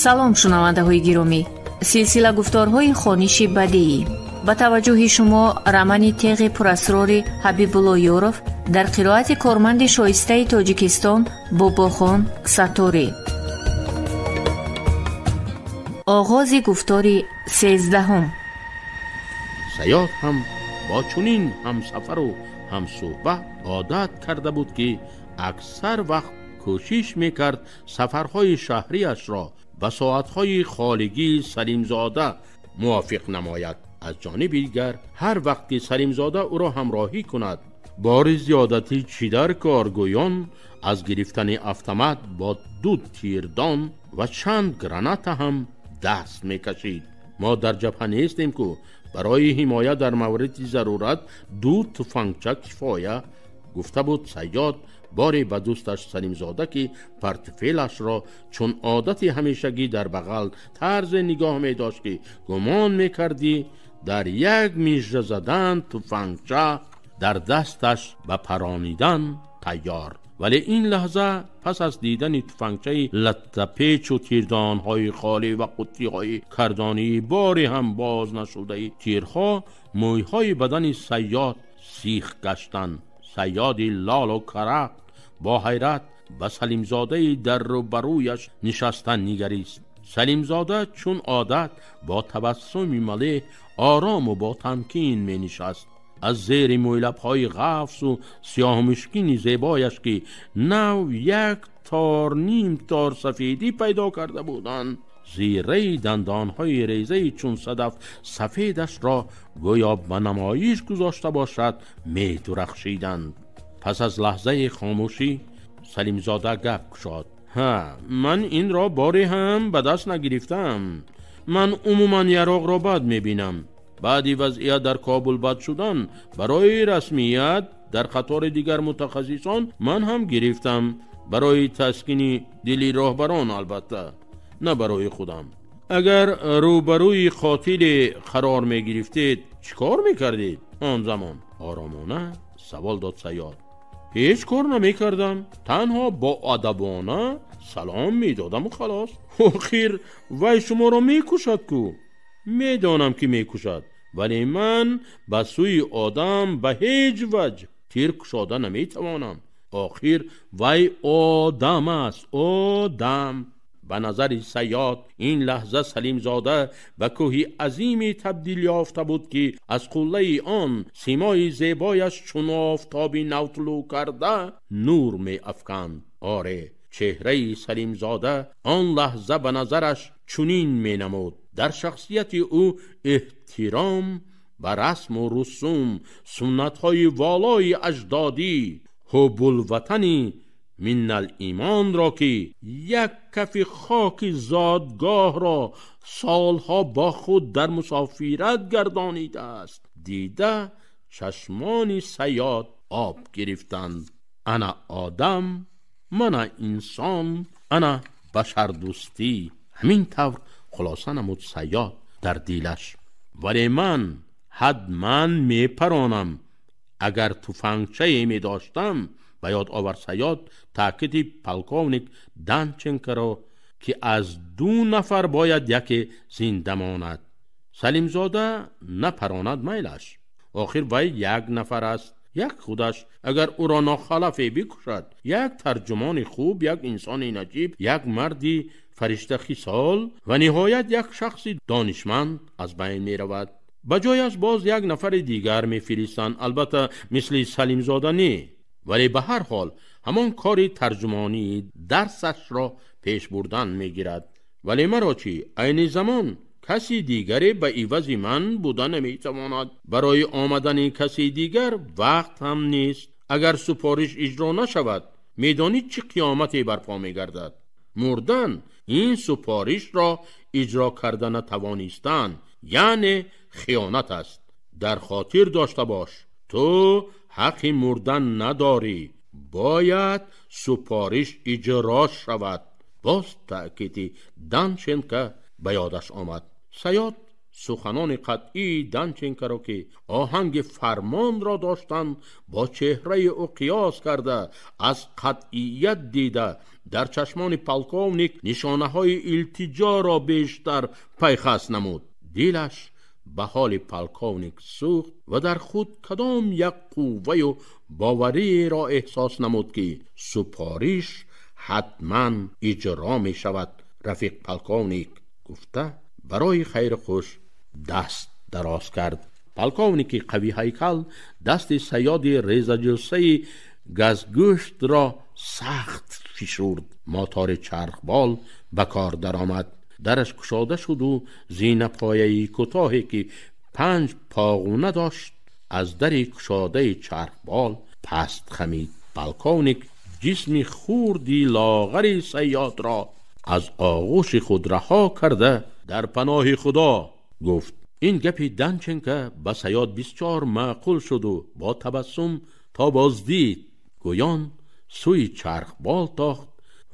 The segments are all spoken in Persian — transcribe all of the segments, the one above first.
салом шунавандаҳои гиромӣ. силсила гуфторҳои хониши бадиӣ ба таваҷҷӯҳи шумо рамани теғи пурасрори Ҳабибулло Ёров дар қироати корманди шоистаи Тоҷикистон Бобохон Саторӣ. оғози гуфтори 13. саёд ҳам бо чунин ҳамсафару ҳамсӯҳбат одат карда буд, ки аксар вақт кӯшиш мекард сафарҳои шаҳриашро ба соатҳои холигии Салимзода мувофиқ намояд. аз ҷониби дигар ҳар вақт ки Салимзода ӯро ҳамроҳӣ кунад, бори зиёдати чидар коргӯён аз гирифтани автомат бо 2 тирдон ва чанд граната ҳам даст мекашид. мо дар ҷабҳа нестем, ку барои ҳимоя дар мавриди зарурат 2 туфангча кифоя, гуфта буд саёд боре ба дӯсташ Салимзода, ки портфелашро чун одати ҳамешагӣ дар бағал тарзе нигоҳ медошт, ки гумон мекардӣ дар як мижра задан туфангча дар дасташ ба паронидан тайёр. вале ин лаҳза пас аз дидани туфангчаи латтапечу тирдонҳои холӣ ва қуттиҳои кардонии бори ҳам боз нашудаи тирҳо, мӯйҳои бадани саёд сих гаштанд. саёди лолу карак бо ҳайрат ба Салимзодаи дар рӯбарӯяш нишастан нигарист. Салимзода чун одат бо табассуми малеҳ орому бо тамкин менишаст. аз зери мӯйлабҳои ғафсу сиёҳмушкини зебояш, ки нав 1 тор ним тор сафедӣ пайдо карда буданд, зираи дандонҳои резаи чун садаф сафедашро гӯё ба намоиш гузошта бошад медурахшиданд. пас аз лаҳзаи хомӯшӣ Салимзода гап кушод. ман инро боре ҳам ба даст нагирифтам. ман умуман яроғро бад мебинам. баъди вазъият дар Кобул бад шудан, барои расмият дар қатори дигар мутахассисон ман ҳам гирифтам, барои таскини дили роҳбарон, албатта на барои худам. агар рӯбарӯи қотиле қарор мегирифтед, чӣ кор мекардед? он замон оромона савол дод саёд. ҳеҷ кор намекардам, танҳо бо адабона салом медодаму халос. охир вай шуморо мекушад ку? медонам ки мекушад, вале ман ба сӯи одам ба ҳеҷ ваҷҳ тир кушода наметавонам. охир вай одам аст, одам. ба назари саёд ин лаҳза Салимзода ба кӯҳи азиме табдил ёфта буд, ки аз қуллаи он симои зебояш чун офтоби навтулӯ карда нур меафканд. оре, чеҳраи Салимзода он лаҳза ба назараш чунин менамуд. дар шахсияти ӯ эҳтиром ба расму русум, суннатҳои волои аҷдодӣ, ҳуббулватани миннал имонро, ки як кафи хоки зодгоҳро солҳо бо худ дар мусофират гардонидааст, дида чашмони саёд об гирифтанд. ана одам, мана инсон, ана башардӯстӣ. ҳамин тавр хулоса намуд саёд дар дилаш. вале ман ҳадман мепаронам. агар туфангчае медоштам, ба ёд овар саёд таъкиди полковник Данченкоро, ки аз 2 нафар бояд яке зинда монад. Салимзода напаронад майлаш. охир вай 1 нафар аст. як худаш агар ӯро нохалафе бикушад, як тарҷумони хуб, як инсони наҷиб, як марди фаришта хисол ва ниҳоят як шахси донишманд аз байн меравад. ба ҷояш боз 1 нафари дигар мефиристанд, албатта мисли Салимзода не. вале ба ҳар ҳол ҳамон кори тарҷумонии дарсашро пеш бурдан мегирад. вале маро чӣ? айни замон каси дигаре ба ивази ман буда наметавонад. барои омадани каси дигар вақт ҳам нест. агар супориш иҷро нашавад, медонید чӣ қиёмате барпо мегардад. мурдан ин супоришро иҷро карда натавонистан, яъне хиёнат аст. дар хотир дошта бош, ту ҳаққи мурдан надорӣ. бояд супориш иҷро шавад. боз таъкиди Данченко ба ёдаш омад. саёд سخنان قطعی دانچنکا را که آهنگ فرمان را داشتند با چهره او قیاس کرده از قطعیت دیده در چشمان پالکونیک نشانه های التجا را بیشتر پیخست نمود. دلش به حال پالکونیک سوخت و در خود کدام یک قوه و باوری را احساس نمود که سپارش حتما اجرا می شود. رفیق پالکونیک گفته برای خیر خوش دست دراز کرد. پالکونیک قوی هیکل دست صیاد ریزه‌جثه گزگوشت را سخت فشرد. موتور چرخبال به کار درآمد. درش گشاده شد و زین پایه‌ای کوتاهی که 5 پاغونه داشت از در گشاده چرخبال پست خمید. پالکونیک جسم خوردی لاغر صیاد را از آغوش خود رها کرده در پناه خدا گفت. این گپی دانچنکا به صیاد بسیار معقول شد و با تبسم تا بازدید گویان سوی چرخبال تاخت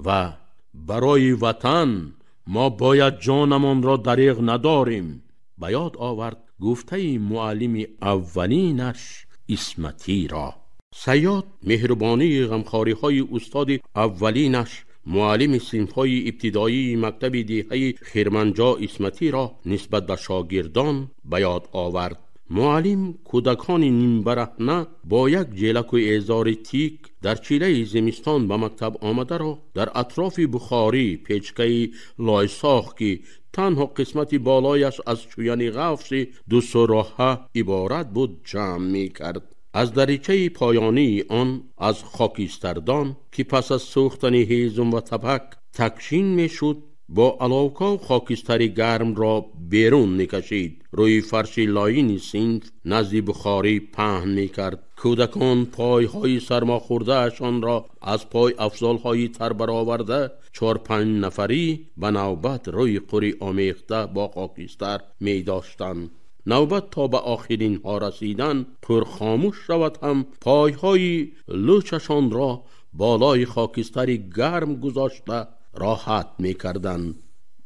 و برای وطن ما باید جانمان را دریغ نداریم. به یاد آورد گفته معلم اولینش اسمتی را. صیاد مهربانی غمخواری های استاد اولینش معلم صنف‌های ابتدایی مکتب دهه خرمنجا اسمتی را نسبت به شاگردان به یاد آورد. معلم کودکان نیم برهنه با یک جلک و ایزار تیک در چیله زمستان به مکتب آمده را در اطراف بخاری پیچکه لایساخ که تنها قسمت بالایش از چویان غفص 2 سراحه عبارت بود جمع می کرد. از دریچه پایانی آن از خاکستردان که پس از سوختن هیزم و تبک تکشین می شد با علاوکا خاکستر گرم را بیرون می کشید. روی فرش لاین صنف نزد بخاری پهن می کرد. کودکان پای های سرما خورده اشان را از پای افضال های تر برآورده 4-5 نفری به نوبت روی قری آمیخته با خاکستر می داشتند. نوبت تا به آخرین ها رسیدن پر خاموش شود هم پای های لوچشان را بالای خاکستر گرم گذاشته راحت می کردند.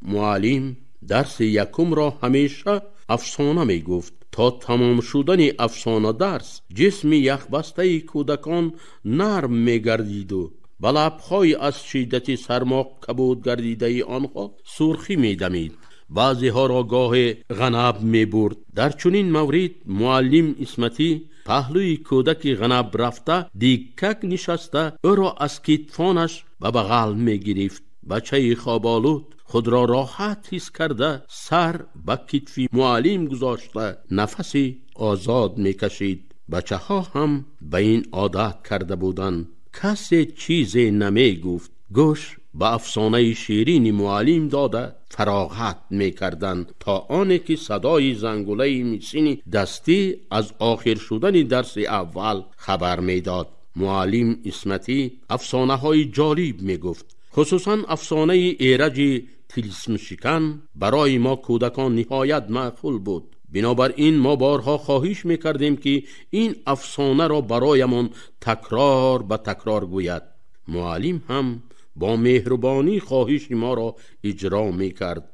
معلم درس یکم را همیشه افسانه می گفت. تا تمام شدن افسانه درس جسم یخبسته کودکان نرم می گردید و به لب‌های از شدت سرما کبود گردیده آنها سرخی می دمید. بعضی ها را گاه غنب می برد. در چنین مورد معلم اسمتی پهلوی کودک غنب رفته دیکک نشسته او را از کتفانش به بغل می گرفت. بچه خوابالود خود را راحت حس کرده سر به کتف معلم گذاشته نفسی آزاد می کشید. بچه ها هم به این عادت کرده بودند. کسی چیزی نمی گفت. گوش به افسانه شیرین معلم داده فراغت می کردند تا آنی که صدای زنگوله میسین دستی از آخر شدن درس اول خبر می داد. معلم اسمتی افسانه های جالب می گفت. خصوصا افسانه ایرج طلسم شکن برای ما کودکان نهایت معقول بود. بنابراین ما بارها خواهش می کردیم که این افسانه را برایمان تکرار به تکرار گوید. معلم هم با مهربانی خواهش ما را اجرا می کرد.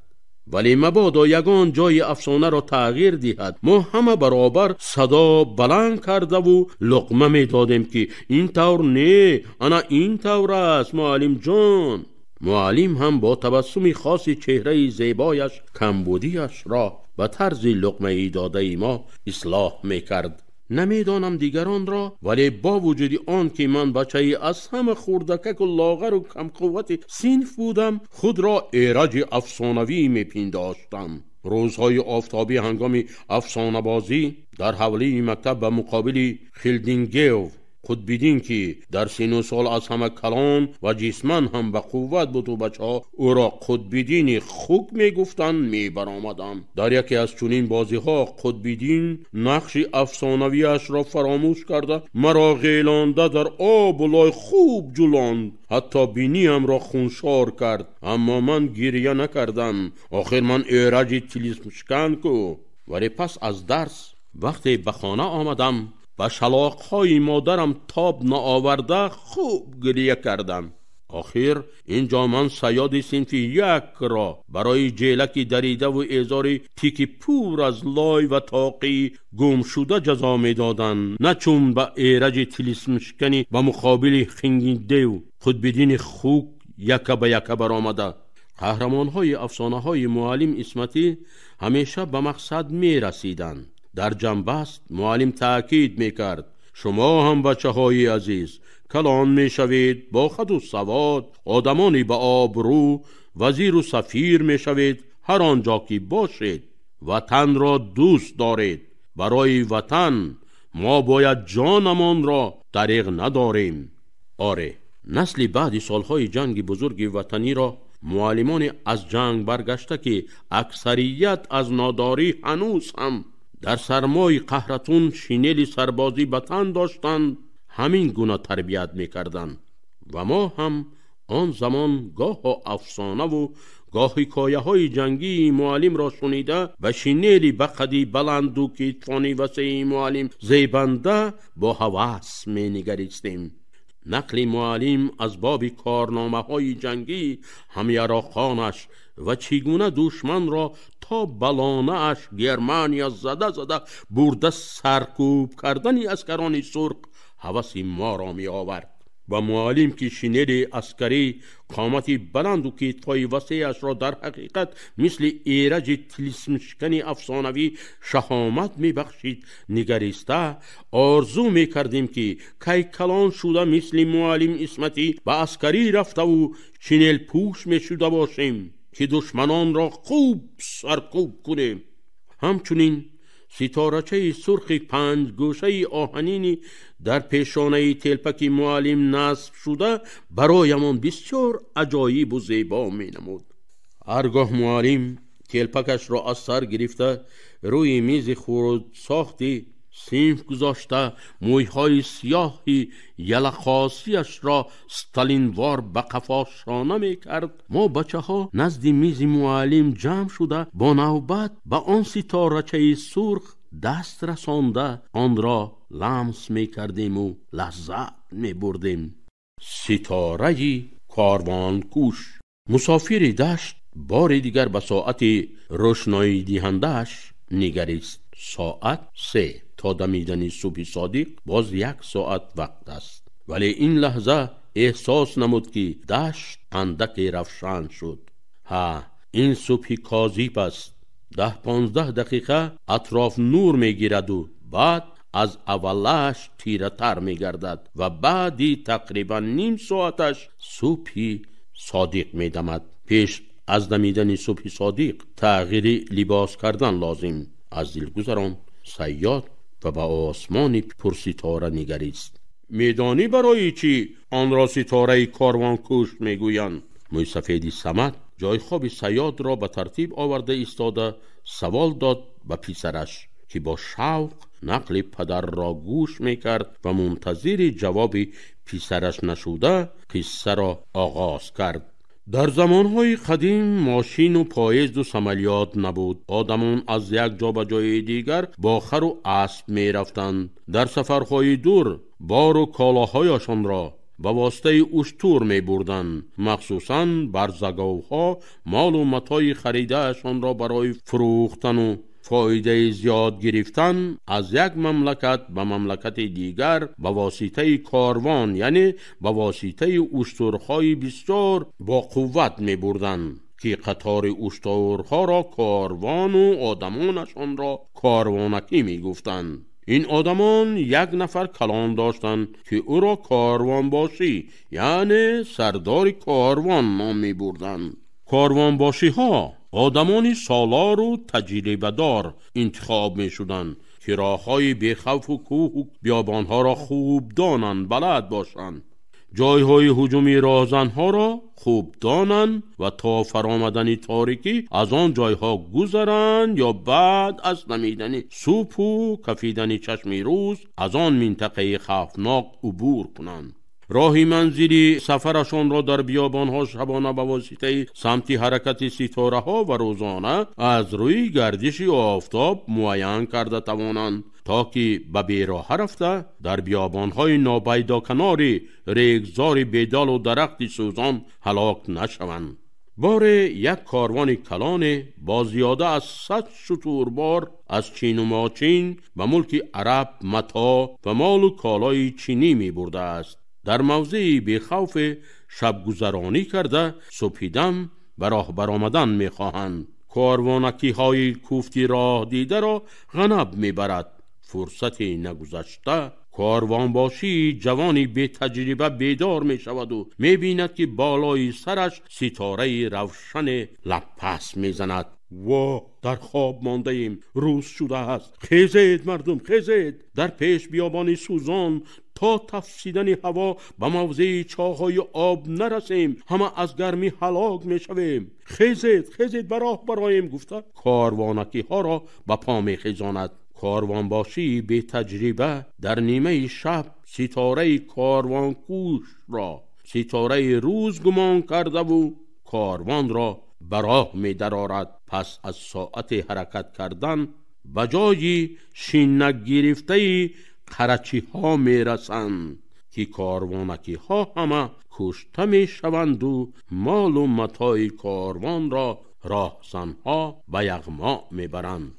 ولی مبادا یگان جای افسانه را تغییر دهد. ما همه برابر صدا بلند کرده و لقمه می دادیم که این طور نه، انا این طور است معلم جان. معلم هم با تبسم خاص چهره زیبایش کمبودیش را به طرز لقمه ای داده ما اصلاح می کرد. نمیدانم دیگران را، ولی با وجود آن که من بچه از همه خردکک و لاغر و کم قوت صنف بودم خود را ایرج افسانوی میپنداشتم. روزهای آفتابی هنگام افسانه بازی در حوله مکتب به مقابل خیلدینگیو خودبیدین که در سن و سال از همه کلان و جسمن هم به قوت بود و بچه ها او را خودبیدین خوک می گفتن می برآمدم. در یکی از چنین بازی ها خودبیدین نقش افسانویش را فراموش کرده مرا غیلانده در آب و لای خوب جلاند، حتی بینیم را خونشار کرد، اما من گریه نکردم. آخر من ایرج طلسم شکن کو. ولی پس از درس وقتی به خانه آمدم با شلاق‌های مادرم تاب نآورده خوب گریه کردم. آخر اینجا من صیاد صنف یک را برای جیلکی دریده و ازار تیک پور از لای و تاقی گم شده جزا می دادن، نه چون به ایرج تلیسمشکنی و مقابل خنگیده و خود بدین خوک یک به یک برآمده. قهرمان‌های افسانه‌های معلم اسمتی همیشه به مقصد می رسیدند. در جنبست معلم تأکید می کرد شما هم بچه‌های عزیز کلان می شوید، با خود و سواد، آدمانی به آبرو، وزیر و سفیر می شوید. هر آنجا که باشید وطن را دوست دارید. برای وطن ما باید جانمان را دریغ نداریم. آره، نسل بعد سالهای جنگ بزرگ وطنی را معلمان از جنگ برگشته که اکثریت از ناداری هنوز هم در سرمای قهرتون شینل سربازی به تن داشتند، همین گونه تربیت میکردند. و ما هم آن زمان گاه افسانه و گاه حکایه های جنگی معلم را شنیده و شینلی بقدی بلند و کتفانی وسیع معلم زیبنده با هوس می نگریستیم. نقل معلم از باب کارنامه های جنگی، همیراخانش و چگونه دشمن را تا بلانه اش گرمانیا زده برده سرکوب کردن اسکران سرخ هوس ما را می آورد. و معلم که شینل عسکری قامتی بلند و کتفای وسیعش را در حقیقت مثل ایرج تلیسمشکنی افسانوی شهامت می بخشید نگریسته، آرزو می کردیم که کی کلان شده مثل معلم اسمتی به عسکری رفته و شینل پوش می شده باشیم که دشمنان را خوب سرکوب کنیم. همچنین ستارچه سرخ 5 گوشه آهنینی در پیشانه تلپک معلم نصب شده برایمان بسیار عجایب و زیبا می نمود. هرگاه معلم تلپکش را از سر گرفته روی میز خورد ساختی صنف گذاشته مویهای سیاهی یلخاسیش را ستالینوار به قفا شانه می کرد، ما بچه ها نزد میز معلم جمع شده با نوبت به آن ستارچه سرخ دست رسانده آن را لمس می کردیم و لذت می بردیم. ستاره کاروان کوش. مسافر دشت بار دیگر به ساعت روشنایی دهنده‌اش نگریست. ساعت 3 تا دمیدن صبح صادق باز 1 ساعت وقت است، ولی این لحظه احساس نمود که دشت اندک روشن شد. این صبح کاذب است. 10-15 دقیقه اطراف نور میگیرد و بعد از اولش تیره تر میگردد و بعدی تقریبا نیم ساعتش صبح صادق میدمد. پیش از دمیدن صبح صادق تغییر لباس کردن لازم. از دلگذران صیاد و به آسمان پرستاره نگریست. میدانی برای چی آن را ستاره کاروان کوش میگویند؟ موی سفیدی صمد جای خواب صیاد را به ترتیب آورده ایستاده سوال داد به پسرش که با شوق نقل پدر را گوش میکرد و منتظر جواب پسرش نشوده قصه را آغاز کرد. در زمانهای قدیم ماشین و پایزد و سمالیات نبود. آدمان از یک جا به جای دیگر با خر و اسب می رفتند. در سفرهای دور بار و کالاهایشان را به واسطه اشتر می بردند. مخصوصاً برزگاوها مال و متاع خریدهشان را برای فروختن و فایده زیاد گرفتن از یک مملکت به مملکت دیگر به واسطه کاروان، یعنی به واسطه اشترهای بسیار با قوت می بردن که قطار اشترها را کاروان و آدمانشان را کاروانکی می گفتند. این آدمان 1 نفر کلان داشتند که او را کاروان باشی یعنی سردار کاروان نام می بردند. کاروان باشی ها آدمانی سالار و تجربه دار انتخاب می شدند که راههای بیخوف و کوه و بیابانها را خوب دانند، بلد باشند، جایهای هجومی راهزنها را خوب دانند و تا فرامدن تاریکی از آن جایها گذرند یا بعد از دمیدن صبح و کفیدن چشم روز از آن منطقه خوفناک عبور کنند. راهی منزلی سفرشان را در بیابانها شبانه به واسطه سمت حرکت ستاره ها و روزانه از روی گردش آفتاب معین کرده توانند تا که به بیراه رفته در بیابانهای ناپیدا کنار ریگزار بیدال و درخت سوزان هلاک نشوند. بار یک کاروان کلان با زیاده از 100 شتربار از چین و ماچین و ملک عرب متاع و مال و کالای چینی می برده است. در موضعی به خوف شبگذرانی کرده صبحیدم و راه برآمدن می خواهند. کاروانکی های کوفتی راه دیده را غنب می برد. فرصتی نگذشته کاروانباشی جوانی به تجربه بیدار می شود و می بیند که بالای سرش ستاره روشن لپس می زند. واه، در خواب مانده ایم، روز شده است. خیزید مردم، خیزید، در پیش بیابان سوزان تا تفسیدن هوا به موضع چاهای آب نرسیم، همه از گرمی هلاک می شویم. خیزید، خیزید، براه برایم گفته کاروانکی ها را به پا می خیزاند. کاروانباشی به تجربه در نیمه شب ستاره کاروانکوش را ستاره روز گمان کرده و کاروان را براه می درآورد. پس از ساعت حرکت کردن به جای شینک گرفته قرچی ها می رسند که کاروانکی ها همه کشته می شوند و مال و متاع کاروان را راهزن ها به یغما می برند.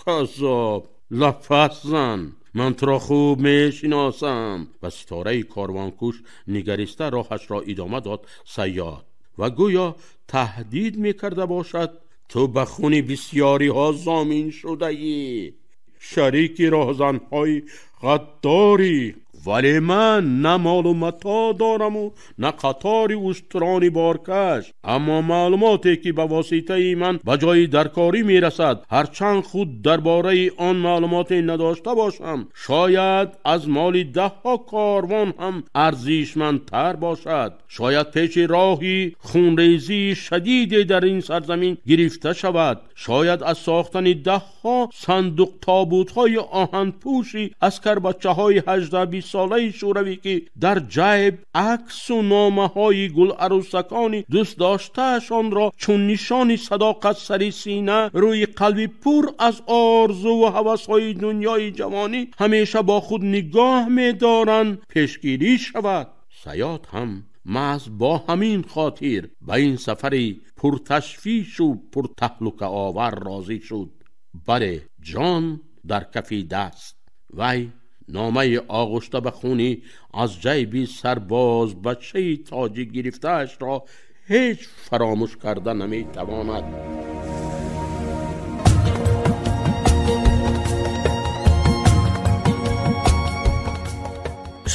کذاب، لپس زن، من تو را خوب می شناسم. و ستاره کاروانکوش نگریسته راهش را ادامه داد صیاد و گویا تهدید می کرده باشد تو به خون بسیاری ها ضامن شده ای، شریک راهزن های غداری، ولی من نه مال و متاع دارم و نه قطار اشتران بارکش، اما معلوماتی که به واسطه من به جای درکاری می رسد هرچند خود درباره آن معلوماتی نداشته باشم شاید از مال 10 کاروان هم ارزشمندتر باشد. شاید پیش راهی خونریزی شدید در این سرزمین گرفته شود. شاید از ساختن 10 صندوق تابوت های آهن پوشی از بچه های 18-20 ساله شوروی که در جیب عکس و نامه های گل عروسکانی دوست داشتهشان را چون نشان صداقت سر سینه روی قلبی پر از آرزو و هوس های دنیای جوانی همیشه با خود نگاه می دارند پیشگیری شود. صیاد هم محض با همین خاطر به این سفری پرتشویش و پرتهلکه آور راضی شد. بله، جان در کف دست وی نامه آغشته به خونی از جیب سرباز بچه تاجی گرفتهش را هیچ فراموش کرده نمی تواند.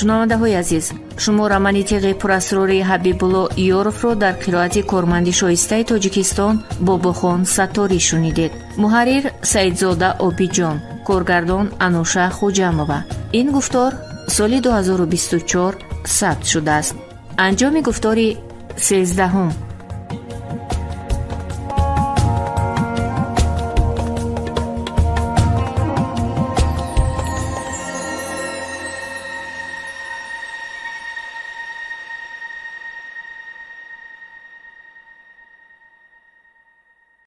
شنونده های عزیز، شما رمانی تیغ پراسروری حبیبالله یورف رو در قرائت کارمند شایسته تاجیکستان باباخان ستاری شنیدید. محرر سعیدزاده آبیجان، کارگردان انوشه خوجامова. این گفتار سال 2024 ثبت شده است. انجام گفتاری 13